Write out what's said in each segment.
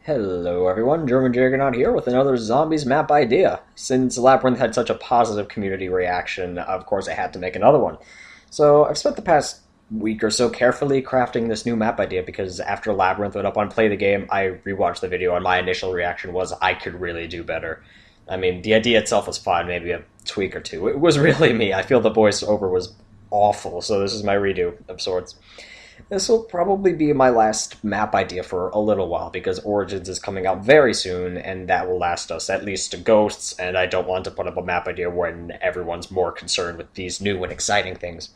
Hello everyone, GermanJagernaut here with another Zombies map idea. Since Labyrinth had such a positive community reaction, of course I had to make another one. So I've spent the past week or so carefully crafting this new map idea because after Labyrinth went up on Play the Game, I rewatched the video and my initial reaction was I could really do better. I mean, the idea itself was fine, maybe a tweak or two. It was really me. I feel the voiceover was awful, so this is my redo of sorts. This will probably be my last map idea for a little while because Origins is coming out very soon and that will last us at least to Ghosts, and I don't want to put up a map idea when everyone's more concerned with these new and exciting things.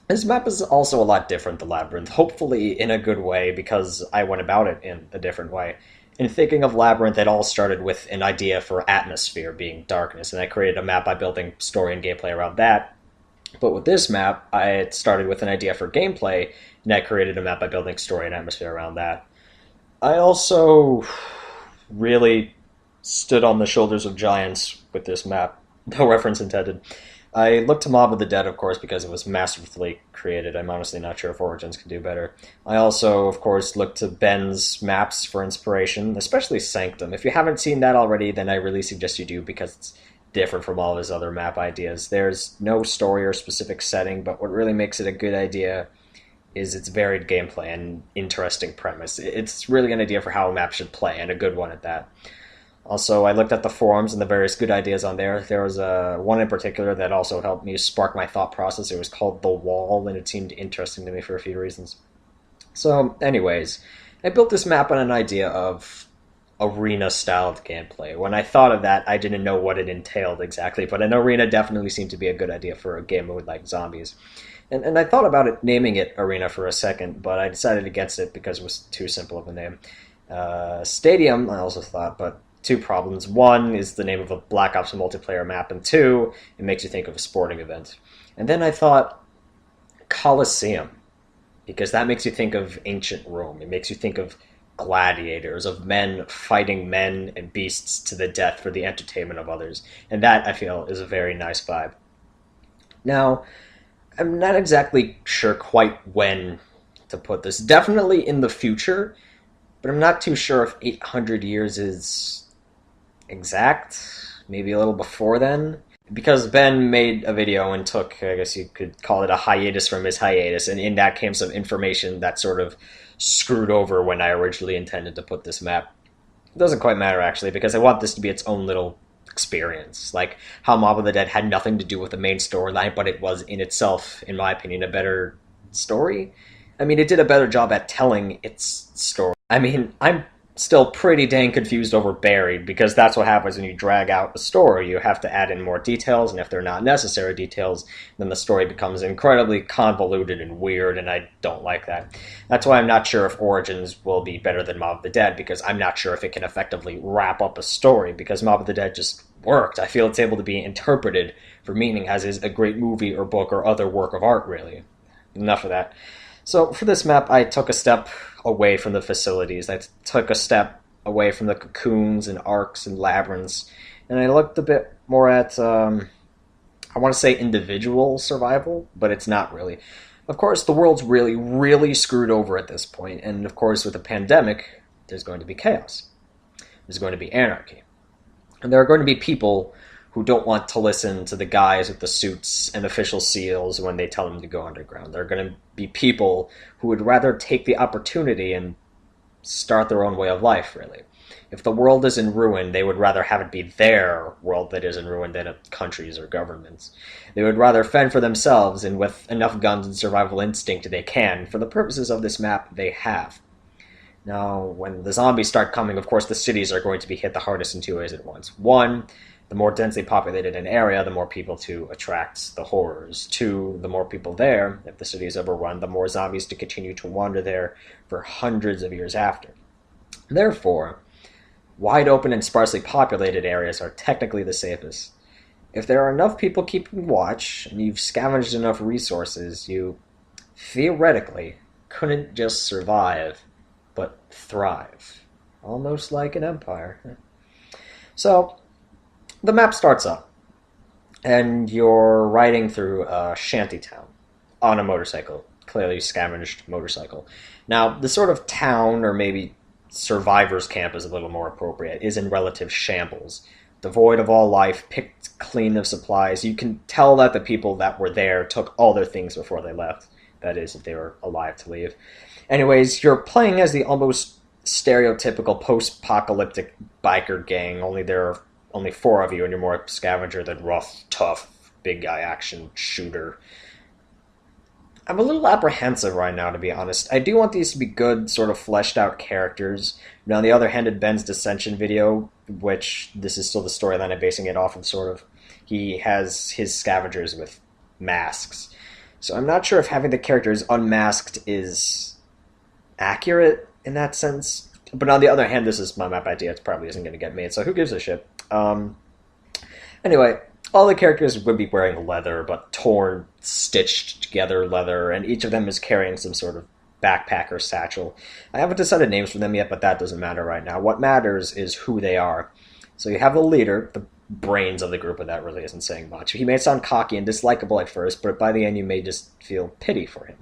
This map is also a lot different than Labyrinth, hopefully in a good way because I went about it in a different way. In thinking of Labyrinth, it all started with an idea for atmosphere being darkness, and I created a map by building story and gameplay around that. But with this map, I started with an idea for gameplay, and I created a map by building story and atmosphere around that. I also really stood on the shoulders of giants with this map, no reference intended. I looked to Mob of the Dead, of course, because it was masterfully created. I'm honestly not sure if Origins can do better. I also, of course, looked to Ben's maps for inspiration, especially Sanctum. If you haven't seen that already, then I really suggest you do because it's different from all of his other map ideas. There's no story or specific setting, but what really makes it a good idea is its varied gameplay and interesting premise. It's really an idea for how a map should play, and a good one at that. Also, I looked at the forums and the various good ideas on there. There was one in particular that also helped me spark my thought process. It was called The Wall, and it seemed interesting to me for a few reasons. So, anyways, I built this map on an idea of arena-styled gameplay. When I thought of that, I didn't know what it entailed exactly, but an arena definitely seemed to be a good idea for a game mode like Zombies. And I thought about it naming it Arena for a second, but I decided against it because it was too simple of a name. Stadium, I also thought, but two problems. One is the name of a Black Ops multiplayer map, and two, it makes you think of a sporting event. And then I thought Coliseum, because that makes you think of ancient Rome. It makes you think of gladiators, of men fighting men and beasts to the death for the entertainment of others. And that, I feel, is a very nice vibe. Now, I'm not exactly sure quite when to put this. Definitely in the future, but I'm not too sure if 800 years is exact. Maybe a little before then. Because Ben made a video and took, I guess you could call it a hiatus from his hiatus, and in that came some information that sort of screwed over when I originally intended to put this map. It doesn't quite matter, actually, because I want this to be its own little experience. Like how Mob of the Dead had nothing to do with the main storyline, but it was in itself, in my opinion, a better story. I mean, it did a better job at telling its story. I mean, I'm still pretty dang confused over Buried, because that's what happens when you drag out a story. You have to add in more details, and if they're not necessary details, then the story becomes incredibly convoluted and weird, and I don't like that. That's why I'm not sure if Origins will be better than Mob of the Dead, because I'm not sure if it can effectively wrap up a story, because Mob of the Dead just worked. I feel it's able to be interpreted for meaning, as is a great movie or book or other work of art, really. Enough of that. So for this map, I took a step away from the facilities. I took a step away from the cocoons and arcs and labyrinths, and I looked a bit more at, I want to say individual survival, but it's not really. Of course, the world's really, really screwed over at this point, and of course, with the pandemic, there's going to be chaos. There's going to be anarchy. And there are going to be people who don't want to listen to the guys with the suits and official seals when they tell them to go underground. There are going to be people who would rather take the opportunity and start their own way of life, really. If the world is in ruin, they would rather have it be their world that is in ruin than a country's or government's. They would rather fend for themselves, and with enough guns and survival instinct they can. For the purposes of this map, they have. Now, when the zombies start coming, of course, the cities are going to be hit the hardest in two ways at once. One, the more densely populated an area, the more people to attract the horrors. Two, the more people there, if the city is overrun, the more zombies to continue to wander there for hundreds of years after. Therefore, wide open and sparsely populated areas are technically the safest. If there are enough people keeping watch, and you've scavenged enough resources, you theoretically couldn't just survive, but thrive. Almost like an empire. So, the map starts up, and you're riding through a shanty town on a motorcycle, clearly scavenged motorcycle. Now, the sort of town, or maybe survivor's camp is a little more appropriate, is in relative shambles. Devoid of all life, picked clean of supplies. You can tell that the people that were there took all their things before they left. That is, if they were alive to leave. Anyways, you're playing as the almost stereotypical post-apocalyptic biker gang, only there are only 4 of you, and you're more scavenger than rough, tough, big guy action shooter. I'm a little apprehensive right now, to be honest. I do want these to be good, sort of fleshed out characters. Now, on the other hand, in Ben's Dissension video, which this is still the storyline I'm basing it off of, sort of, he has his scavengers with masks. So I'm not sure if having the characters unmasked is accurate in that sense. But on the other hand, this is my map idea. It probably isn't going to get made, so who gives a shit? Anyway, all the characters would be wearing leather, but torn, stitched together leather, and each of them is carrying some sort of backpack or satchel. I haven't decided names for them yet, but that doesn't matter right now. What matters is who they are. So you have the leader, the brains of the group, but that really isn't saying much. He may sound cocky and dislikable at first, but by the end you may just feel pity for him.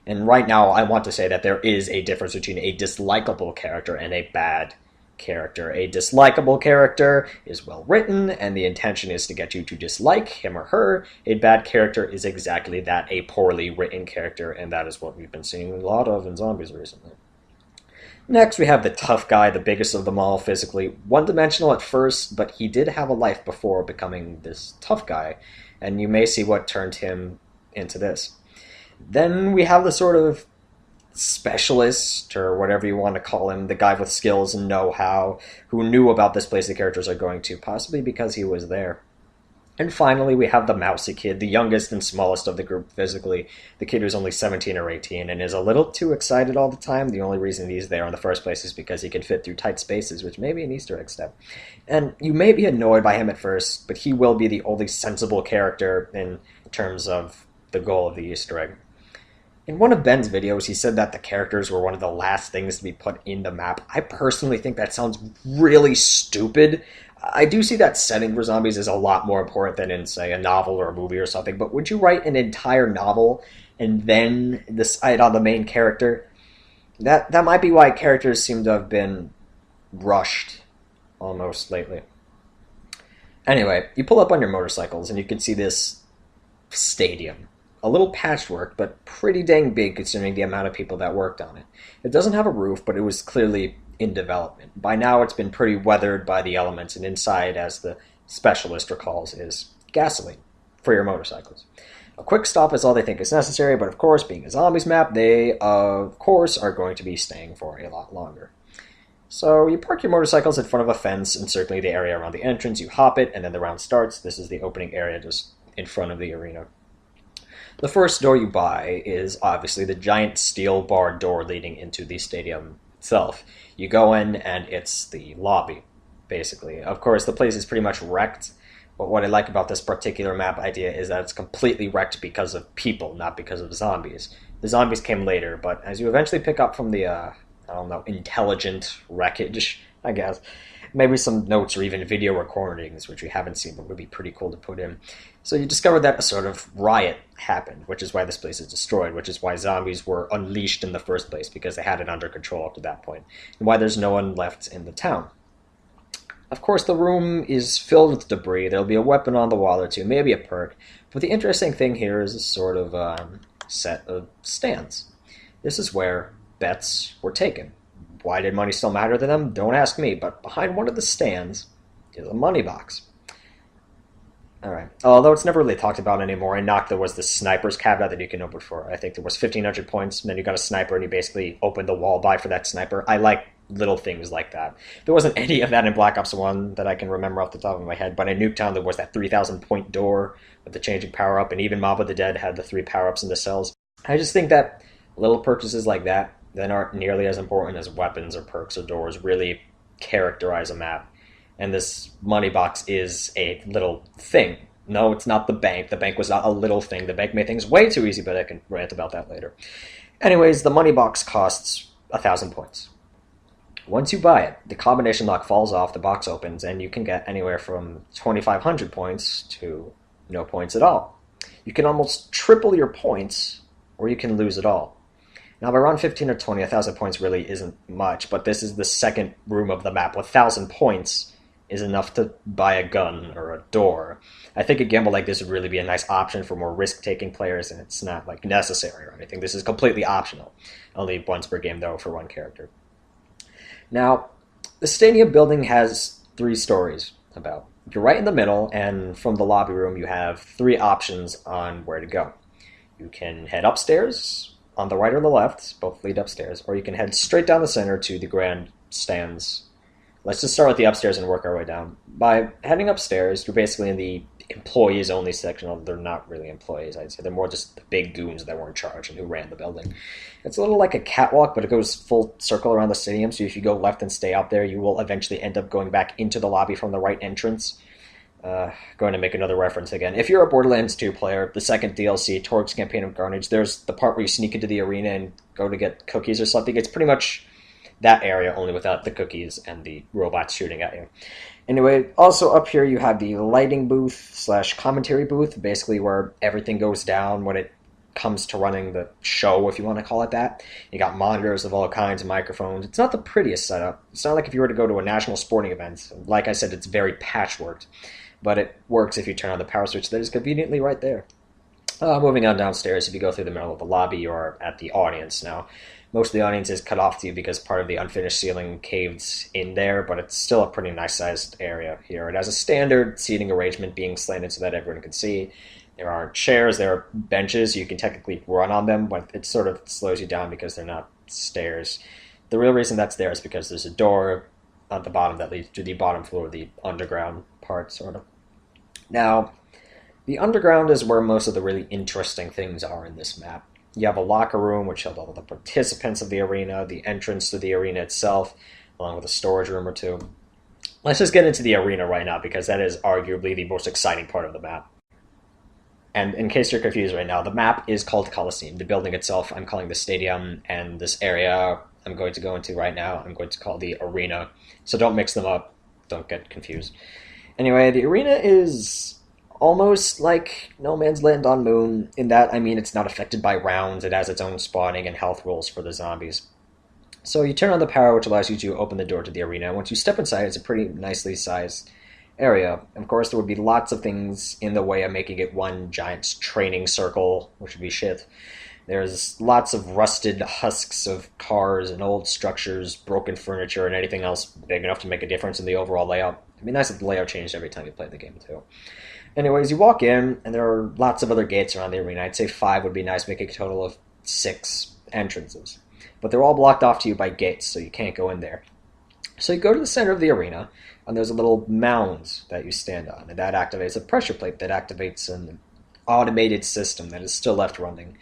And right now I want to say that there is a difference between a dislikable character and a bad character. A dislikable character is well written, and the intention is to get you to dislike him or her. A bad character is exactly that, a poorly written character, and that is what we've been seeing a lot of in zombies recently. Next, we have the tough guy, the biggest of them all physically. One-dimensional at first, but he did have a life before becoming this tough guy, and you may see what turned him into this. Then we have the sort of specialist, or whatever you want to call him, the guy with skills and know-how, who knew about this place the characters are going to, possibly because he was there. And finally, we have the mousy kid, the youngest and smallest of the group physically, the kid who's only 17 or 18 and is a little too excited all the time. The only reason he's there in the first place is because he can fit through tight spaces, which may be an Easter egg step. And you may be annoyed by him at first, but he will be the only sensible character in terms of the goal of the Easter egg. In one of Ben's videos, he said that the characters were one of the last things to be put in the map. I personally think that sounds really stupid. I do see that setting for zombies is a lot more important than in, say, a novel or a movie or something, but would you write an entire novel and then decide on the main character? That might be why characters seem to have been rushed almost lately. Anyway, you pull up on your motorcycles and you can see this stadium. A little patchwork, but pretty dang big considering the amount of people that worked on it. It doesn't have a roof, but it was clearly in development. By now it's been pretty weathered by the elements, and inside, as the specialist recalls, is gasoline for your motorcycles. A quick stop is all they think is necessary, but of course, being a zombies map, they, of course, are going to be staying for a lot longer. So you park your motorcycles in front of a fence, encircling the area around the entrance, you hop it, and then the round starts. This is the opening area just in front of the arena. The first door you buy is obviously the giant steel barred door leading into the stadium itself. You go in and it's the lobby, basically. Of course, the place is pretty much wrecked, but what I like about this particular map idea is that it's completely wrecked because of people, not because of zombies. The zombies came later, but as you eventually pick up from the, intelligent wreckage, I guess, maybe some notes or even video recordings, which we haven't seen, but would be pretty cool to put in. So you discover that a sort of riot happened, which is why this place is destroyed, which is why zombies were unleashed in the first place, because they had it under control up to that point, and why there's no one left in the town. Of course, the room is filled with debris. There'll be a weapon on the wall or two, maybe a perk, but the interesting thing here is a sort of set of stands. This is where bets were taken. Why did money still matter to them? Don't ask me, but behind one of the stands is a money box. Alright, although it's never really talked about anymore, in Knock there was the sniper's caveat that you can open for. I think there was 1,500 points, and then you got a sniper and you basically opened the wall buy for that sniper. I like little things like that. There wasn't any of that in Black Ops 1 that I can remember off the top of my head, but in Nuketown there was that 3,000 point door with the changing power-up, and even Mob of the Dead had the 3 power-ups in the cells. I just think that little purchases like that aren't nearly as important as weapons or perks or doors really characterize a map. And this money box is a little thing. No, it's not the bank. The bank was not a little thing. The bank made things way too easy, but I can rant about that later. Anyways, the money box costs 1,000 points. Once you buy it, the combination lock falls off, the box opens, and you can get anywhere from 2,500 points to no points at all. You can almost triple your points or you can lose it all. Now, by round 15 or 20, 1,000 points really isn't much, but this is the second room of the map. 1,000 points is enough to buy a gun or a door. I think a gamble like this would really be a nice option for more risk-taking players, and it's not like necessary or anything. This is completely optional. Only once per game, though, for one character. Now, the stadium building has 3 stories about. You're right in the middle, and from the lobby room, you have 3 options on where to go. You can head upstairs, on the right or the left, both lead upstairs, or you can head straight down the center to the grandstands. Let's just start with the upstairs and work our way down. By heading upstairs, you're basically in the employees only section, although they're not really employees, I'd say. They're more just the big goons that were in charge and who ran the building. It's a little like a catwalk, but it goes full circle around the stadium, so if you go left and stay out there, you will eventually end up going back into the lobby from the right entrance. Going to make another reference again. If you're a Borderlands 2 player, the second DLC, Torgue's Campaign of Carnage, there's the part where you sneak into the arena and go to get cookies or something. It's pretty much that area, only without the cookies and the robots shooting at you. Anyway, also up here you have the lighting booth / commentary booth, basically where everything goes down when it comes to running the show, if you want to call it that. You got monitors of all kinds of microphones. It's not the prettiest setup. It's not like if you were to go to a national sporting event. Like I said, it's very patchworked. But it works if you turn on the power switch that is conveniently right there. Moving on downstairs, if you go through the middle of the lobby, you're at the audience now. Most of the audience is cut off to you because part of the unfinished ceiling caved in there, but it's still a pretty nice-sized area here. It has a standard seating arrangement being slanted so that everyone can see. There aren't chairs, there are benches. You can technically run on them, but it sort of slows you down because they're not stairs. The real reason that's there is because there's a door at the bottom that leads to the bottom floor, the underground part, sort of. Now, the underground is where most of the really interesting things are in this map. You have a locker room, which held all the participants of the arena, the entrance to the arena itself, along with a storage room or 2. Let's just get into the arena right now, because that is arguably the most exciting part of the map. And in case you're confused right now, the map is called Coliseum. The building itself, I'm calling the stadium, and this area I'm going to go into right now, I'm going to call the arena. So don't mix them up. Don't get confused. Anyway, the arena is almost like No Man's Land on Moon, in that, I mean, it's not affected by rounds. It has its own spawning and health rules for the zombies. So you turn on the power, which allows you to open the door to the arena. Once you step inside, it's a pretty nicely sized area. Of course, there would be lots of things in the way of making it one giant training circle, which would be shit. There's lots of rusted husks of cars and old structures, broken furniture, and anything else big enough to make a difference in the overall layout. It'd be nice if the layout changed every time you played the game, too. Anyways, you walk in, and there are lots of other gates around the arena. I'd say 5 would be nice, making a total of 6 entrances. But they're all blocked off to you by gates, so you can't go in there. So you go to the center of the arena, and there's a little mound that you stand on, and that activates a pressure plate that activates an automated system that is still left running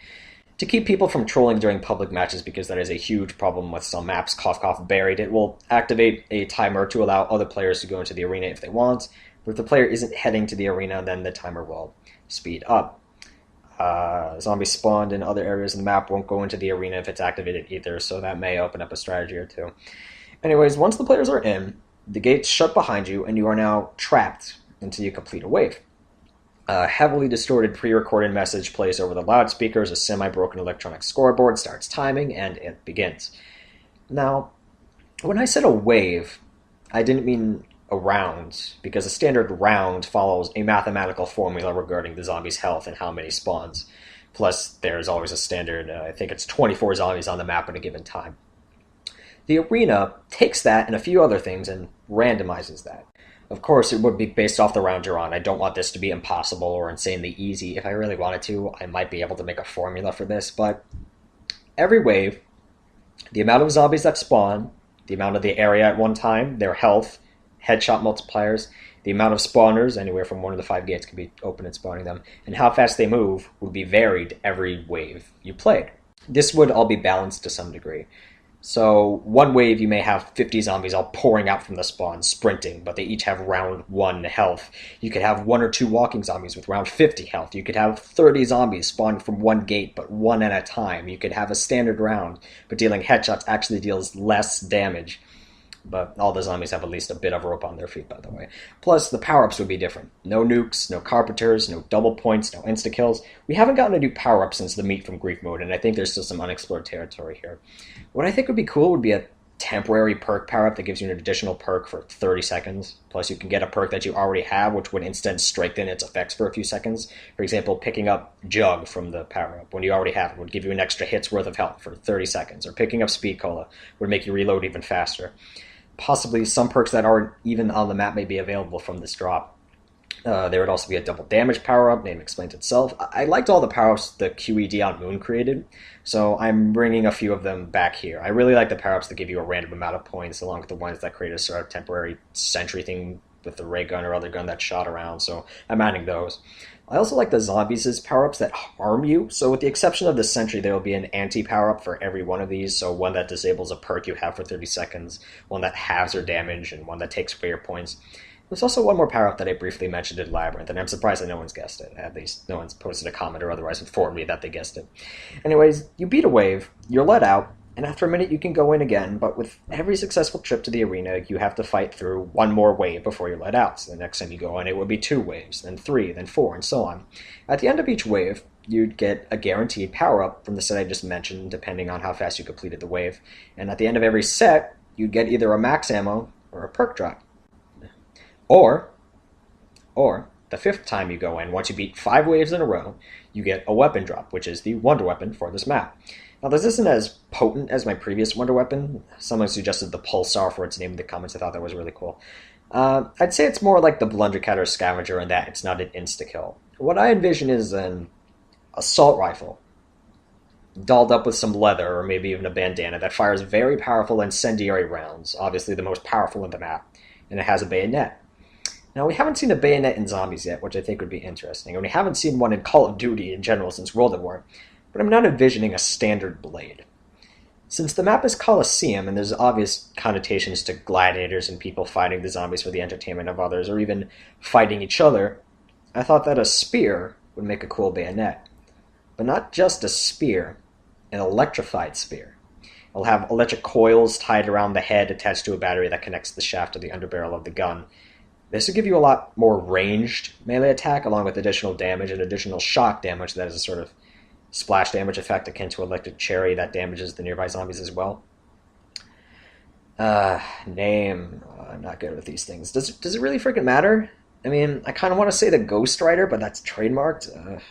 to keep people from trolling during public matches, because that is a huge problem with some maps. Cough, cough, buried. It will activate a timer to allow other players to go into the arena if they want, but if the player isn't heading to the arena, then the timer will speed up. Zombies spawned in other areas of the map won't go into the arena if it's activated either, so that may open up a strategy or 2. Anyways, once the players are in, the gates shut behind you, and you are now trapped until you complete a wave. A heavily distorted pre-recorded message plays over the loudspeakers, a semi-broken electronic scoreboard starts timing, and it begins. Now, when I said a wave, I didn't mean a round, because a standard round follows a mathematical formula regarding the zombie's health and how many spawns. Plus, there's always a standard, I think it's 24 zombies on the map at a given time. The arena takes that and a few other things and randomizes that. Of course, it would be based off the round you're on. I don't want this to be impossible or insanely easy. If I really wanted to, I might be able to make a formula for this, but every wave, the amount of zombies that spawn, the amount of the area at one time, their health, headshot multipliers, the amount of spawners, anywhere from 1 to 5 gates can be open and spawning them, and how fast they move would be varied every wave you played. This would all be balanced to some degree. So one wave you may have 50 zombies all pouring out from the spawn, sprinting, but they each have round 1 health. You could have 1 or 2 walking zombies with round 50 health. You could have 30 zombies spawning from one gate, but one at a time. You could have a standard round, but dealing headshots actually deals less damage. But all the zombies have at least a bit of rope on their feet, by the way. Plus, the power-ups would be different. No nukes, no carpenters, no double points, no insta-kills. We haven't gotten a new power-up since the Meet from Grief mode, and I think there's still some unexplored territory here. What I think would be cool would be a temporary perk power-up that gives you an additional perk for 30 seconds. Plus, you can get a perk that you already have, which would instead strengthen its effects for a few seconds. For example, picking up Jug from the power-up when you already have it would give you an extra hit's worth of health for 30 seconds. Or picking up Speed Cola would make you reload even faster. Possibly some perks that aren't even on the map may be available from this drop. There would also be a double damage power-up, name explains itself. I liked all the power-ups the QED on Moon created, so I'm bringing a few of them back here. I really like the power-ups that give you a random amount of points, along with the ones that create a sort of temporary sentry thing with the ray gun or other gun that shot around, so I'm adding those. I also like the zombies' power-ups that harm you, so with the exception of the sentry, there will be an anti-power-up for every one of these, so one that disables a perk you have for 30 seconds, one that halves your damage, and one that takes away your points. There's also one more power-up that I briefly mentioned in Labyrinth, and I'm surprised that no one's guessed it. At least no one's posted a comment or otherwise informed me that they guessed it. Anyways, you beat a wave, you're let out, and after a minute you can go in again, but with every successful trip to the arena, you have to fight through one more wave before you're let out. So the next time you go in, it would be 2 waves, then 3, then 4, and so on. At the end of each wave, you'd get a guaranteed power-up from the set I just mentioned, depending on how fast you completed the wave. And at the end of every set, you'd get either a max ammo or a perk drop. Or, the 5th time you go in, once you beat 5 waves in a row, you get a weapon drop, which is the wonder weapon for this map. Now, this isn't as potent as my previous wonder weapon. Someone suggested the Pulsar for its name in the comments. I thought that was really cool. I'd say it's more like the Blundercat or Scavenger in that it's not an insta-kill. What I envision is an assault rifle, dolled up with some leather or maybe even a bandana that fires very powerful incendiary rounds, obviously the most powerful in the map, and it has a bayonet. Now, we haven't seen a bayonet in zombies yet, which I think would be interesting, and we haven't seen one in Call of Duty in general since World at War, but I'm not envisioning a standard blade. Since the map is Coliseum, and there's obvious connotations to gladiators and people fighting the zombies for the entertainment of others, or even fighting each other, I thought that a spear would make a cool bayonet. But not just a spear, an electrified spear. It'll have electric coils tied around the head attached to a battery that connects the shaft to the underbarrel of the gun. This would give you a lot more ranged melee attack, along with additional damage and additional shock damage that is a sort of splash damage effect akin to electric cherry that damages the nearby zombies as well. Name. I'm not good with these things. Does it really freaking matter? I mean, I kind of want to say the Ghost Rider, but that's trademarked.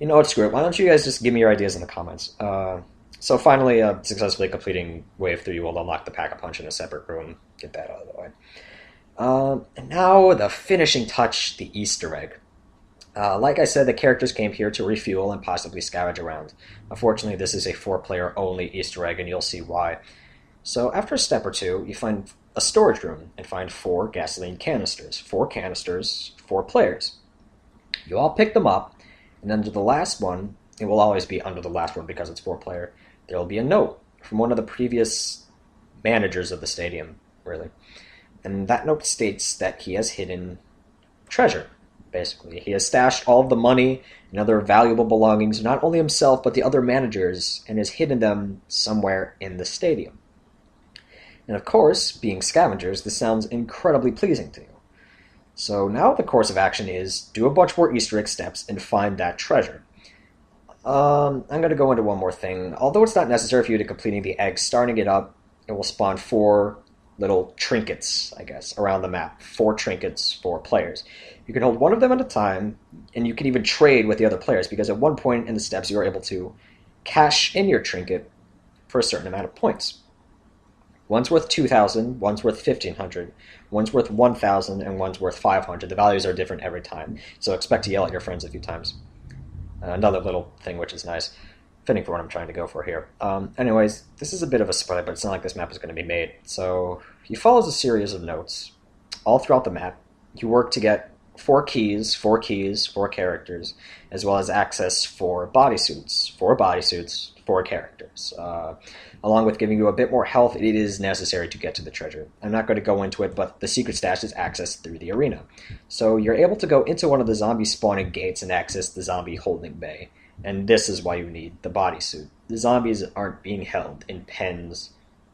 You know what, screw it. Why don't you guys just give me your ideas in the comments? So finally, successfully completing Wave 3 will unlock the Pack-a-Punch in a separate room. Get that out of the way. And now the finishing touch, the Easter egg. Like I said, the characters came here to refuel and possibly scavenge around. Unfortunately, this is a 4-player only Easter egg, and you'll see why. So after a step or two, you find a storage room and find 4 gasoline canisters. 4 canisters, 4 players. You all pick them up, and under the last one, it will always be under the last one because it's 4-player, there will be a note from one of the previous managers of the stadium, really. And that note states that he has hidden treasure, basically. He has stashed all of the money and other valuable belongings, not only himself, but the other managers, and has hidden them somewhere in the stadium. And of course, being scavengers, this sounds incredibly pleasing to you. So now the course of action is do a bunch more Easter egg steps and find that treasure. I'm going to go into one more thing. Although it's not necessary for you to completing the egg, starting it up, it will spawn 4 little trinkets, I guess, around the map. 4 trinkets for players. You can hold one of them at a time, and you can even trade with the other players, because at one point in the steps you are able to cash in your trinket for a certain amount of points. One's worth 2,000, one's worth 1,500, one's worth 1,000, and one's worth 500. The values are different every time, so expect to yell at your friends a few times. Another little thing which is nice. Fitting for what I'm trying to go for here. Anyways, this is a bit of a spoiler, but it's not like this map is going to be made. So, you follow a series of notes all throughout the map. You work to get 4 keys, 4 characters, as well as access 4 bodysuits. 4 bodysuits, 4 characters. Along with giving you a bit more health, it is necessary to get to the treasure. I'm not going to go into it, but the secret stash is accessed through the arena. So you're able to go into one of the zombie spawning gates and access the zombie holding bay. And this is why you need the bodysuit. The zombies aren't being held in pens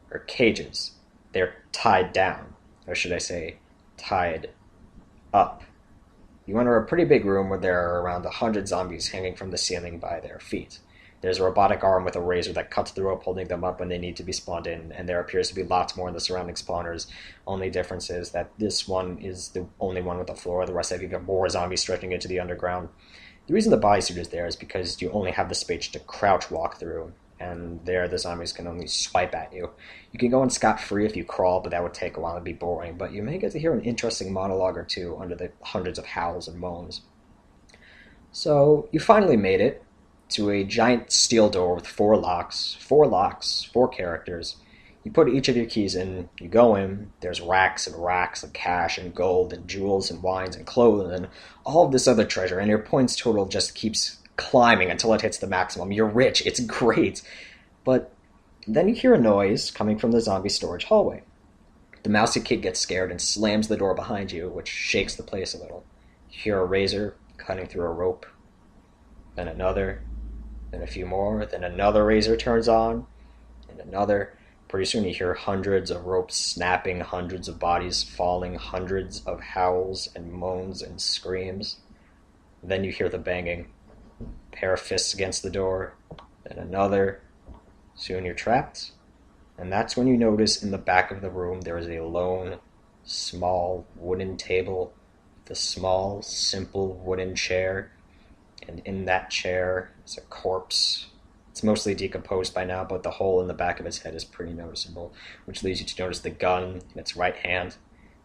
or cages. they're tied down, or should I say, tied up. You enter a pretty big room where there are around 100 zombies hanging from the ceiling by their feet. There's a robotic arm with a razor that cuts the rope holding them up when they need to be spawned in, and there appears to be lots more in the surrounding spawners. Only difference is that this one is the only one with a floor, the rest have even more zombies stretching into the underground. The reason the bodysuit is there is because you only have the space to crouch walk through, and there the zombies can only swipe at you. You can go in scot-free if you crawl, but that would take a while and be boring, but you may get to hear an interesting monologue or two under the hundreds of howls and moans. So, you finally made it to a giant steel door with 4 locks, 4 characters. You put each of your keys in, you go in, there's racks and racks of cash and gold and jewels and wines and clothes and all of this other treasure, and your points total just keeps climbing until it hits the maximum. You're rich, it's great. But then you hear a noise coming from the zombie storage hallway. The mousy kid gets scared and slams the door behind you, which shakes the place a little. You hear a razor cutting through a rope, then another, then a few more, then another razor turns on, and another. Pretty soon you hear hundreds of ropes snapping, hundreds of bodies falling, hundreds of howls and moans and screams. Then you hear the banging. Pair of fists against the door, then another. Soon you're trapped, and that's when you notice in the back of the room there is a lone, small wooden table with a small, simple wooden chair, and in that chair is a corpse. It's mostly decomposed by now, but the hole in the back of its head is pretty noticeable, which leads you to notice the gun in its right hand.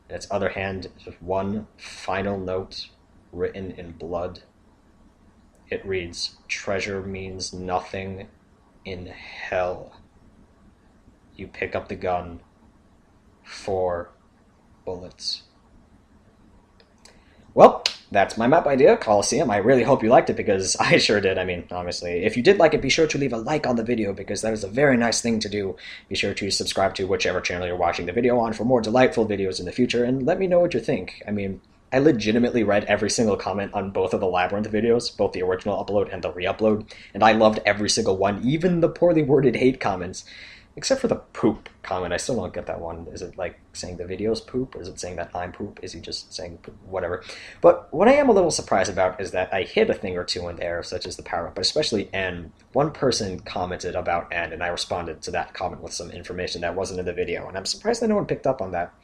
In its other hand is one final note written in blood. It reads, "Treasure means nothing in hell." You pick up the gun. 4 bullets. Well, that's my map idea, Coliseum. I really hope you liked it because I sure did. I mean, honestly, if you did like it, be sure to leave a like on the video because that is a very nice thing to do. Be sure to subscribe to whichever channel you're watching the video on for more delightful videos in the future, and let me know what you think. I mean, I legitimately read every single comment on both of the Labyrinth videos, both the original upload and the re-upload, and I loved every single one, even the poorly worded hate comments. Except for the poop comment. I still don't get that one. Is it like saying the video's poop? Or is it saying that I'm poop? Is he just saying poop? Whatever. But what I am a little surprised about is that I hit a thing or two in there, such as the power-up, but especially N. One person commented about N, and I responded to that comment with some information that wasn't in the video, and I'm surprised that no one picked up on that.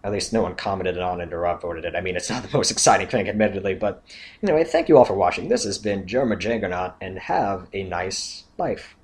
At least no one commented on it or upvoted it. I mean, it's not the most exciting thing, admittedly, but anyway, thank you all for watching. This has been GermanJagernaut, and have a nice life.